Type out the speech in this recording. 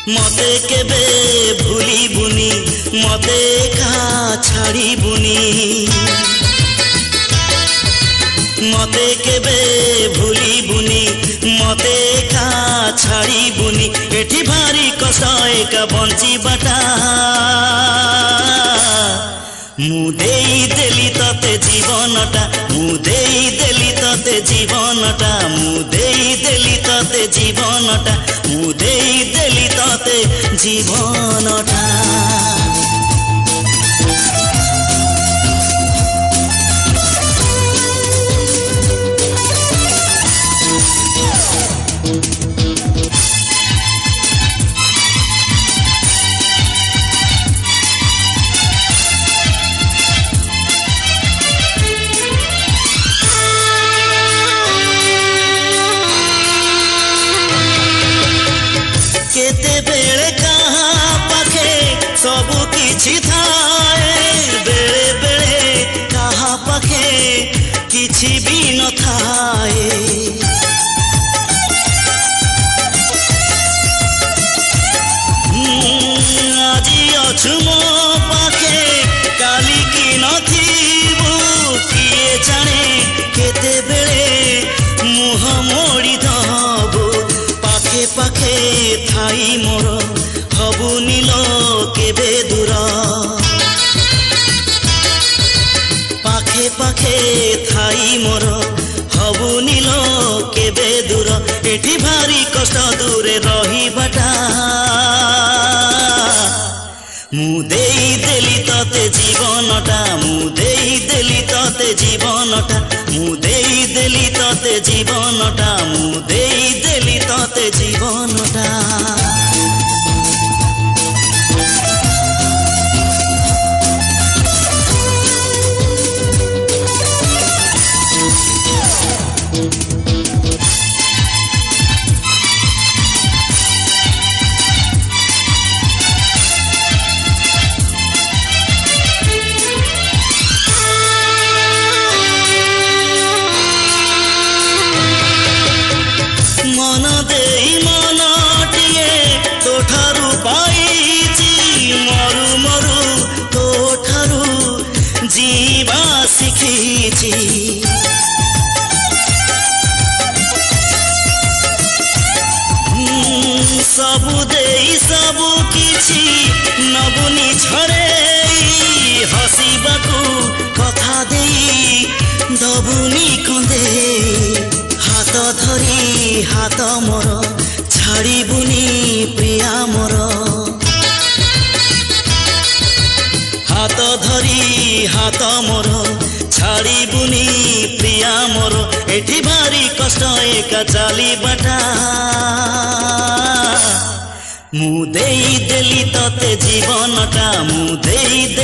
मते केबे भूलिबुनी मते एका छाड़िबुनी मते केबे भूलिबुनी मते एका छाड़िबुनी एठी भारी कष्ट एका बंचिबाटा मु देई देली तते जीवनटा मु देई देली तते जीवनटा मु देई देली तते जीवनटा मु देई देली तते जीवनटा केते बेले कहाँ पाखे सबु किछि थाए बेले बेले कहाँ पाखे किछि भी न थाए आजी अछु मो पाखे काली की नथिबु किए जाने केते बेले मुह मोड़ी दबु पाखे पाखे थाई मोर हबु नील केबे दूर पाखे पाखे थाई मोर हबु नील केबे दूर एठी भारी कष्ट दूरे रहिबाटा मु देई देली तते जीवनटा मु देई देली तते जीवनटा मु देई देली तते जीवनटा मु देई देली तते जीवनटा मन देई मनटिए तोठारु पाइछि मरु मरु तोठारु जीवा शिखिछि सबु देई सबु किछि नबुनी छड़ेई हसिबाकु कथा देई दबुनी कंदे हाथ धरी हाथ मोर छाड़िबुनी प्रिया मोर हाथ धरी हाथ मोर छाड़िबुनी प्रिया मोर एठी भारी कष्ट एका चालिबाटा मु देई देली तते जीवनटा मु देई देली